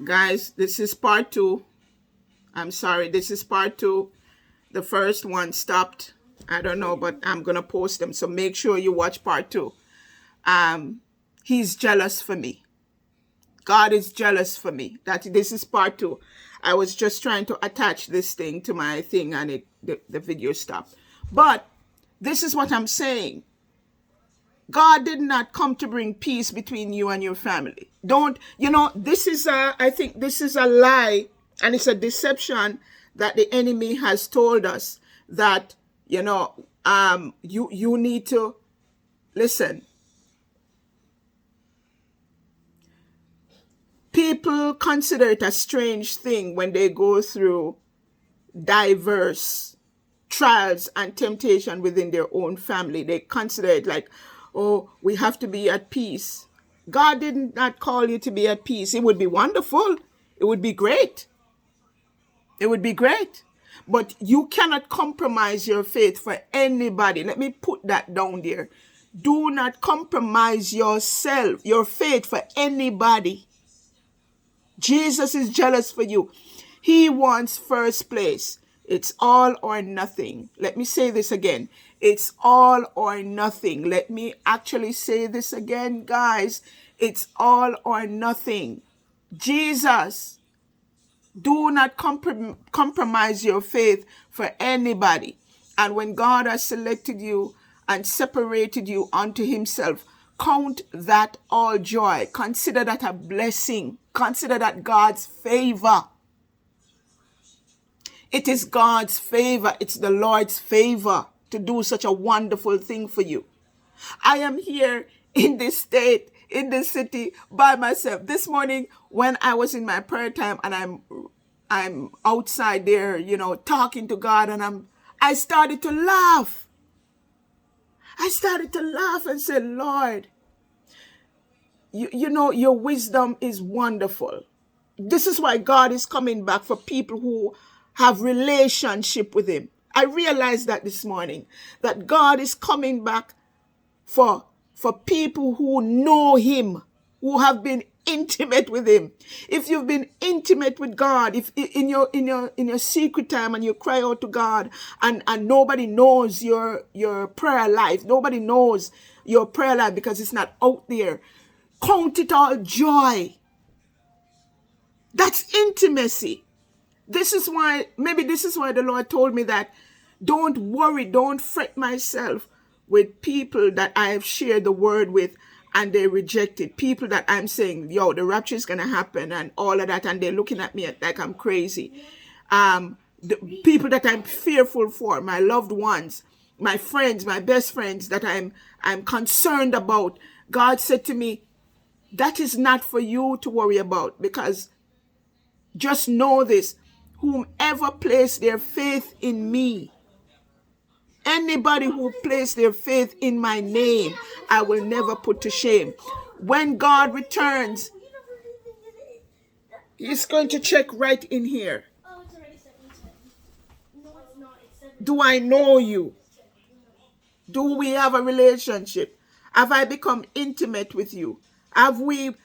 Guys, this is part 2. I'm sorry, this is part 2. The first one stopped. I don't know, but I'm going to post them. So make sure you watch part 2. He's jealous for me. God is jealous for me. This is part 2. I was just trying to attach this thing to my thing and the video stopped. But this is what I'm saying. God did not come to bring peace between you and your family. This is I think this is a lie, and it's a deception that the enemy has told us that, you need to listen. People consider it a strange thing when they go through diverse trials and temptation within their own family. They consider it like, oh, we have to be at peace. God did not call you to be at peace. It would be wonderful. It would be great. It would be great. But you cannot compromise your faith for anybody. Let me put that down there. Do not compromise yourself, your faith for anybody. Jesus is jealous for you. He wants first place. It's all or nothing. Let me say this again. It's all or nothing. Let me actually say this again, guys. It's all or nothing. Jesus, do not compromise your faith for anybody. And when God has selected you and separated you unto himself, count that all joy. Consider that a blessing. Consider that God's favor. It is God's favor. It's the Lord's favor to do such a wonderful thing for you. I am here in this state, in this city, by myself. This morning, when I was in my prayer time and I'm outside there, talking to God, and I started to laugh. I started to laugh and say, Lord, your wisdom is wonderful. This is why God is coming back for people who have relationship with him. I realized that this morning, that God is coming back for people who know him, who have been intimate with him. If you've been intimate with God, if in your secret time and you cry out to God and nobody knows your prayer life, nobody knows your prayer life because it's not out there, count it all joy. That's intimacy. This is why the Lord told me that don't worry, don't fret myself with people that I have shared the word with and they rejected. People that I'm saying, the rapture is going to happen and all of that, and they're looking at me like I'm crazy. The people that I'm fearful for, my loved ones, my friends, my best friends that I'm concerned about. God said to me, that is not for you to worry about, because just know this, whomever placed their faith in me, anybody who placed their faith in my name, I will never put to shame. When God returns, he's going to check right in here. Do I know you? Do we have a relationship? Have I become intimate with you? Have we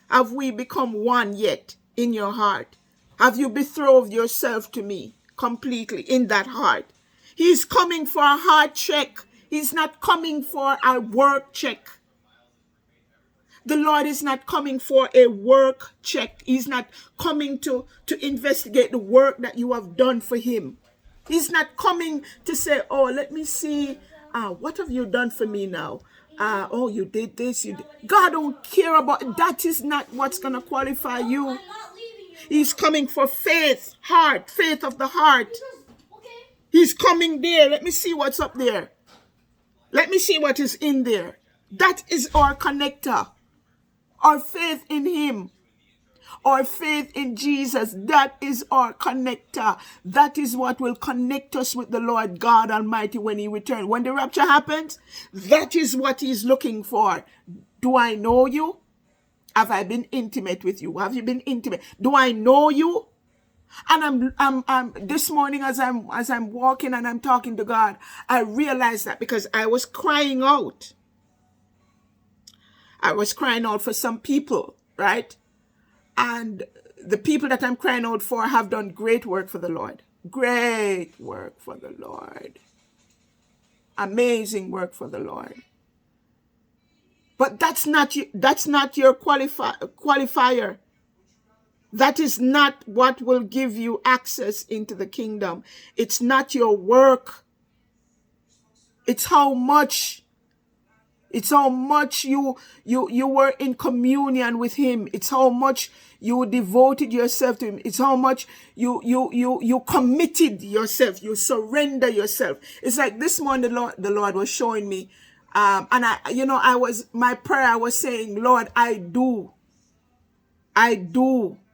become one yet in your heart? Have you betrothed yourself to me completely in that heart? He's coming for a heart check. He's not coming for a work check. The Lord is not coming for a work check. He's not coming to investigate the work that you have done for him. He's not coming to say, oh, let me see, what have you done for me now? Oh, you did this. God don't care about, that is not what's going to qualify you. He's coming for faith of the heart. He's coming there. Let me see what's up there. Let me see what is in there. That is our connector. Our faith in him. Our faith in Jesus. That is our connector. That is what will connect us with the Lord God Almighty when he returns. When the rapture happens, that is what he's looking for. Do I know you? Have I been intimate with you? Have you been intimate? Do I know you? And I'm this morning as I'm walking and I'm talking to God, I realized that because I was crying out. I was crying out for some people, right? And the people that I'm crying out for have done great work for the Lord. Great work for the Lord. Amazing work for the Lord. But that's not your qualifier. That is not what will give you access into the kingdom. It's not your work. It's how much you were in communion with him. It's how much you devoted yourself to him. It's how much you committed yourself. You surrender yourself. It's like this morning the Lord was showing me, and my prayer, I was saying, Lord,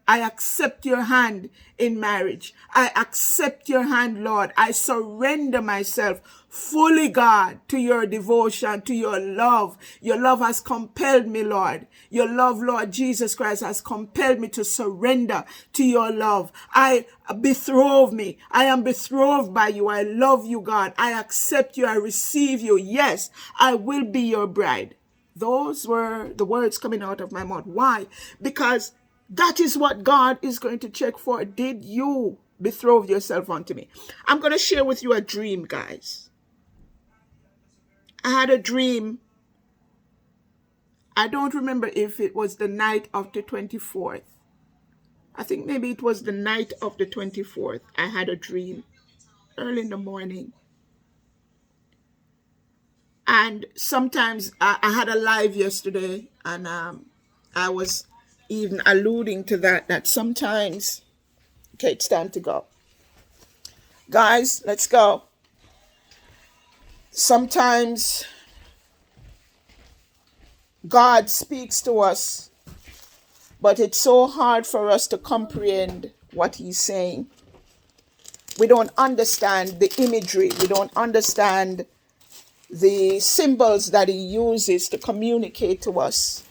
I accept your hand in marriage. I accept your hand, Lord. I surrender myself fully, God, to your devotion, to your love. Your love has compelled me, Lord. Your love, Lord Jesus Christ, has compelled me to surrender to your love. I am betrothed by you. I love you, God. I accept you. I receive you. Yes, I will be your bride. Those were the words coming out of my mouth. Why? Because that is what God is going to check for. Did you betroth yourself unto me? I'm going to share with you a dream, guys. I had a dream. I don't remember if it was the night of the 24th. I think maybe it was the night of the 24th. I had a dream early in the morning. And sometimes I had a live yesterday, and I was even alluding to that sometimes, okay, it's time to go. Guys, let's go. Sometimes God speaks to us, but it's so hard for us to comprehend what he's saying. We don't understand the imagery. We don't understand the symbols that he uses to communicate to us.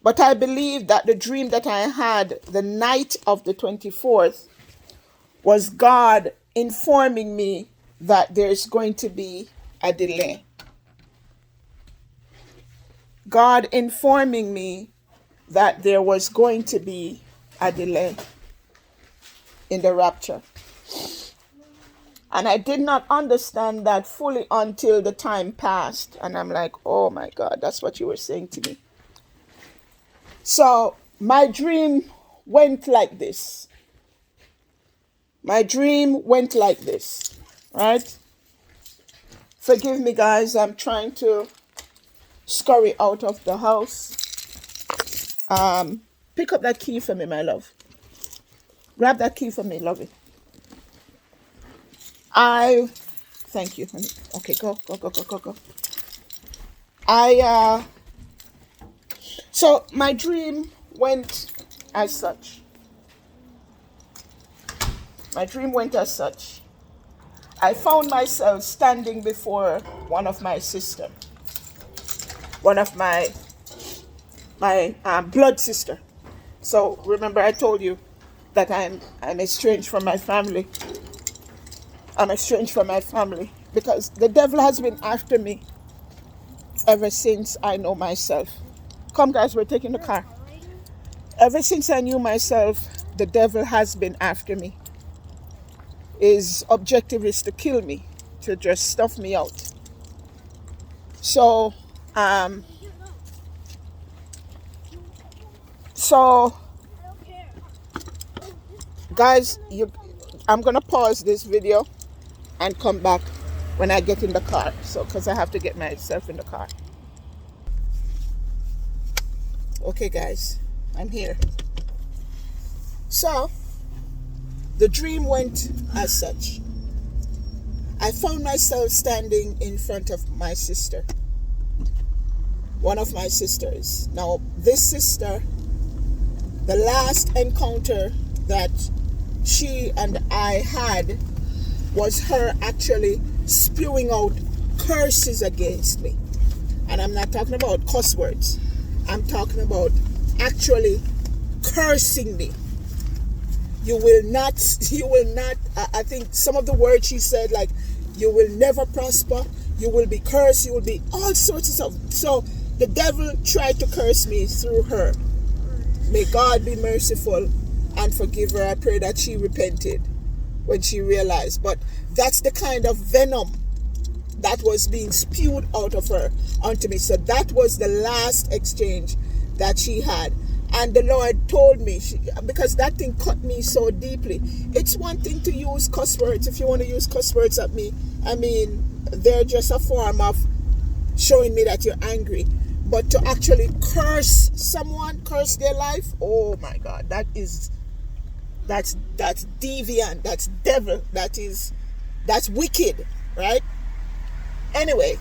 But I believe that the dream that I had the night of the 24th was God informing me that there's going to be a delay. God informing me that there was going to be a delay in the rapture. And I did not understand that fully until the time passed. And I'm like, oh my God, that's what you were saying to me. So my dream went like this. Right? Forgive me, guys. I'm trying to scurry out of the house. Pick up that key for me, my love. Grab that key for me, lovey. Thank you, honey. Okay, go. So my dream went as such. I found myself standing before one of my sister, one of my blood sister. So remember, I told you that I'm estranged from my family. I'm estranged from my family because the devil has been after me ever since I know myself. Come, guys, we're taking the car. Ever since I knew myself, the devil has been after me. His objective is to kill me, to just stuff me out. So, guys, I'm gonna pause this video and come back when I get in the car. So, because I have to get myself in the car. Okay, guys, I'm here. So, the dream went as such. I found myself standing in front of my sister, one of my sisters. Now, this sister, the last encounter that she and I had was her actually spewing out curses against me. And I'm not talking about cuss words. I'm talking about actually cursing me. You will not, I think some of the words she said, like, you will never prosper, you will be cursed, you will be all sorts of stuff. So the devil tried to curse me through her. May God be merciful and forgive her. I pray that she repented when she realized. But that's the kind of venom that was being spewed out of her onto me. So that was the last exchange that she had. And the Lord told me, because that thing cut me so deeply. It's one thing to use cuss words. If you want to use cuss words at me, I mean, they're just a form of showing me that you're angry. But to actually curse someone, curse their life, oh my God, that's deviant, that's devil, that's wicked, right? Anyway,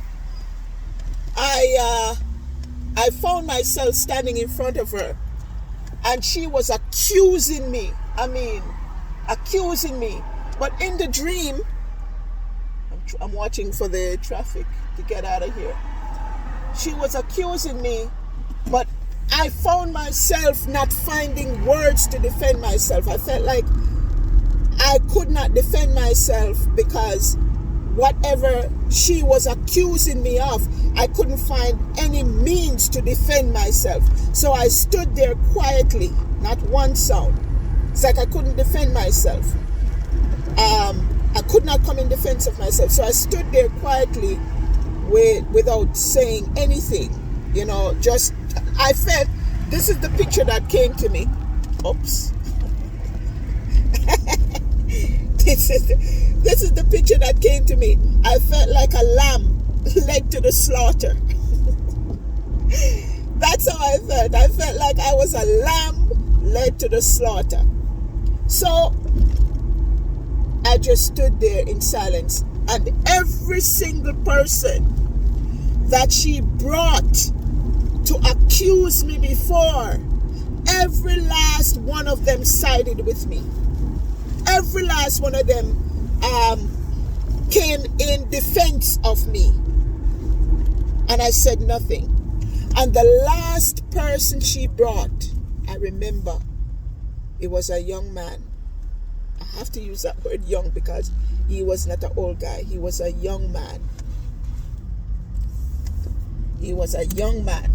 I found myself standing in front of her, and she was accusing me. Accusing me. But in the dream, I'm watching for the traffic to get out of here. She was accusing me, but I found myself not finding words to defend myself. I felt like I could not defend myself because whatever she was accusing me of, I couldn't find any means to defend myself. So I stood there quietly, not one sound. It's like I couldn't defend myself. I could not come in defense of myself. So I stood there quietly without saying anything. Just, I felt, this is the picture that came to me. Oops. This is the picture that came to me. I felt like a lamb led to the slaughter. That's how I felt. I felt like I was a lamb led to the slaughter. So I just stood there in silence, and every single person that she brought to accuse me before, every last one of them sided with me. Every last one of them came in defense of me. And I said nothing. And the last person she brought, I remember, it was a young man. I have to use that word young because he was not an old guy. He was a young man. He was a young man.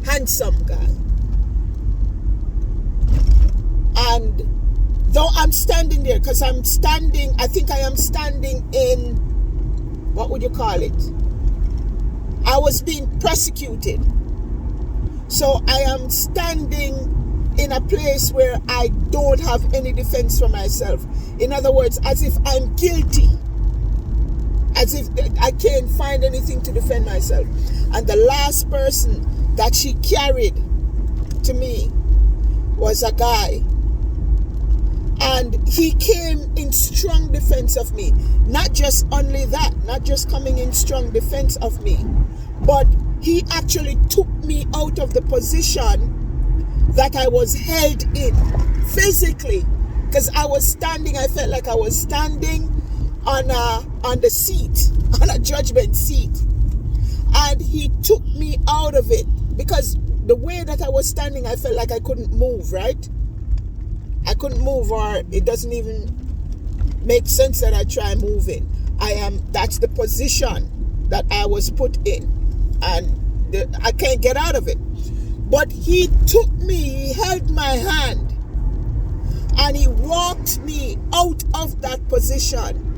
Handsome guy. And though I'm standing there, because I think I am standing in, what would you call it? I was being prosecuted. So I am standing in a place where I don't have any defense for myself. In other words, as if I'm guilty. As if I can't find anything to defend myself. And the last person that she carried to me was a guy. And he came in strong defense of me. Not just only that, not just coming in strong defense of me, but he actually took me out of the position that I was held in physically. Because I was standing, I felt like I was standing on the seat, on a judgment seat. And he took me out of it. Because the way that I was standing, I felt like I couldn't move, right? I couldn't move, or it doesn't even make sense that I try moving. That's the position that I was put in. And I can't get out of it. But he took me, he held my hand, and he walked me out of that position.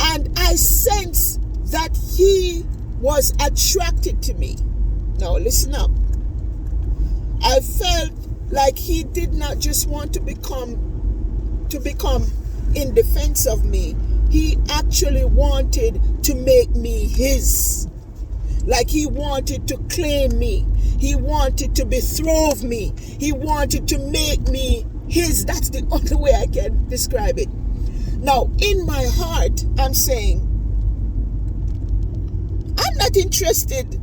And I sensed that he was attracted to me. Now listen up. I felt like he did not just want to become in defense of me. He actually wanted to make me his. Like he wanted to claim me. He wanted to betroth me. He wanted to make me his. That's the only way I can describe it. Now, in my heart, I'm saying, I'm not interested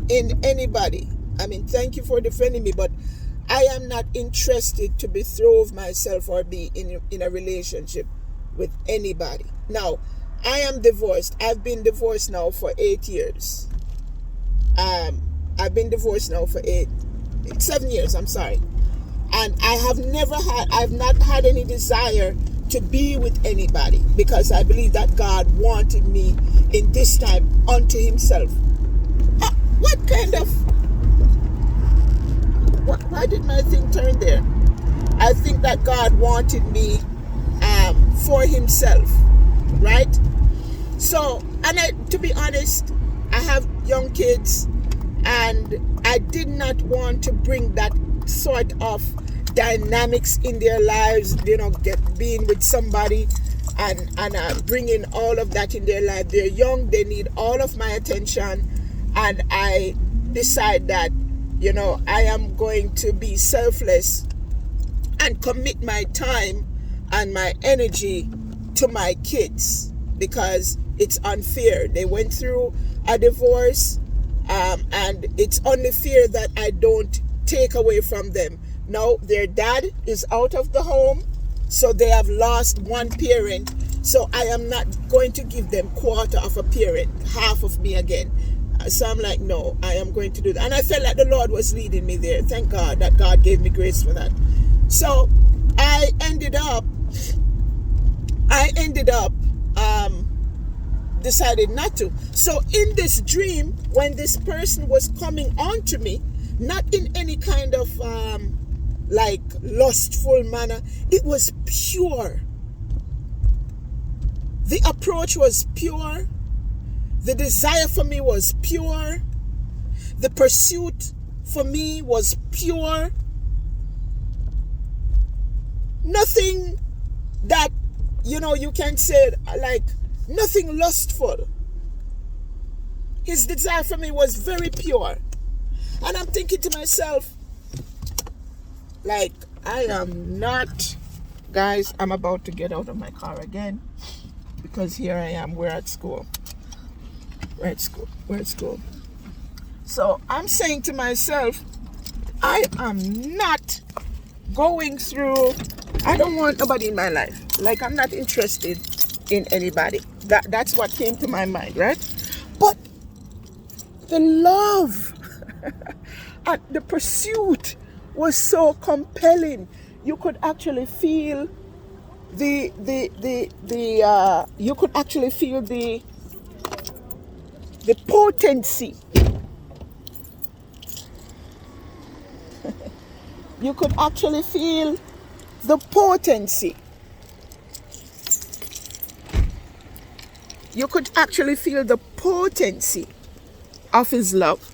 in anybody. I mean, thank you for defending me, but I am not interested to betroth myself or be in a relationship with anybody. Now, I am divorced. I've been divorced now for 8 years. I've been divorced now for 7 years, I'm sorry. And I've not had any desire to be with anybody, because I believe that God wanted me in this time unto himself. What Why did my thing turn there? I think that God wanted me for himself, right? So, and to be honest, I have young kids, and I did not want to bring that sort of dynamics in their lives, being with somebody and bringing all of that in their life. They're young, they need all of my attention, and I decide that, I am going to be selfless and commit my time and my energy to my kids, because it's unfair. They went through a divorce, and it's only fair that I don't take away from them. Now their dad is out of the home, so they have lost one parent. So I am not going to give them quarter of a parent, half of me again. So I'm like, no, I am going to do that. And I felt like the Lord was leading me there. Thank God that God gave me grace for that. So I ended up decided not to. So in this dream, when this person was coming on to me, not in any kind of like lustful manner, it was pure. The approach was pure. The desire for me was pure. The pursuit for me was pure. Nothing that, you can say, like, nothing lustful. His desire for me was very pure. And I'm thinking to myself, like, I am not, guys, I'm about to get out of my car again, because here I am, we're at school. We're at school. So I'm saying to myself, I am not going through, I don't want nobody in my life. Like, I'm not interested in anybody. That's what came to my mind, right? But the love and the pursuit was so compelling. You could actually feel the potency. You could actually feel the potency. You could actually feel the potency of his love.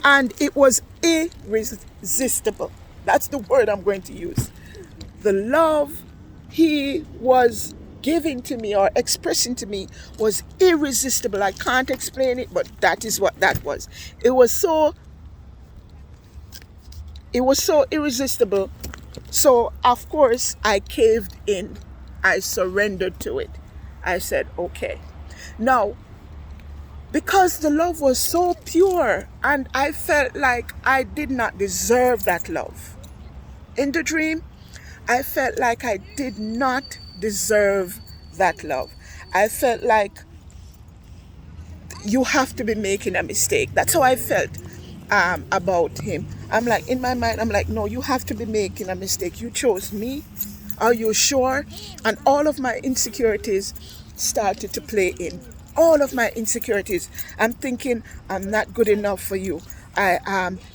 And it was irresistible. That's the word I'm going to use. The love he was giving to me or expressing to me was irresistible. I can't explain it, but that is what that was. It was so irresistible. So, of course, I caved in. I surrendered to it. I said, okay. Now, because the love was so pure and I felt like I did not deserve that love. In the dream, I felt like I did not deserve that love. I felt like you have to be making a mistake. That's how I felt about him. I'm like, in my mind, I'm like, no, you have to be making a mistake. You chose me. Are you sure? And all of my insecurities started to play in. All of my insecurities. I'm thinking, I'm not good enough for you.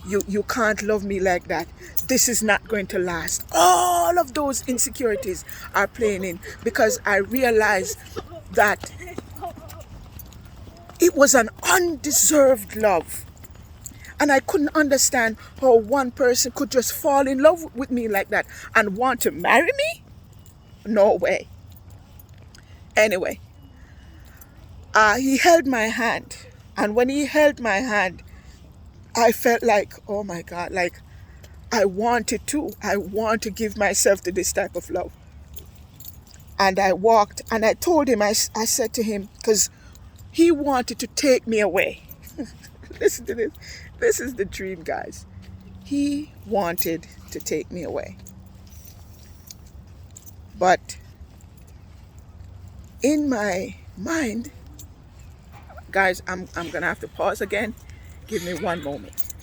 You can't love me like that. This is not going to last. All of those insecurities are playing in because I realized that it was an undeserved love. And I couldn't understand how one person could just fall in love with me like that and want to marry me. No way. Anyway, he held my hand. And when he held my hand, I felt like, oh my God, like I wanted to. I want to give myself to this type of love. And I walked and I told him, I said to him, because he wanted to take me away. Listen to this. This is the dream, guys. He wanted to take me away. But in my mind, guys, I'm going to have to pause again. Give me one moment.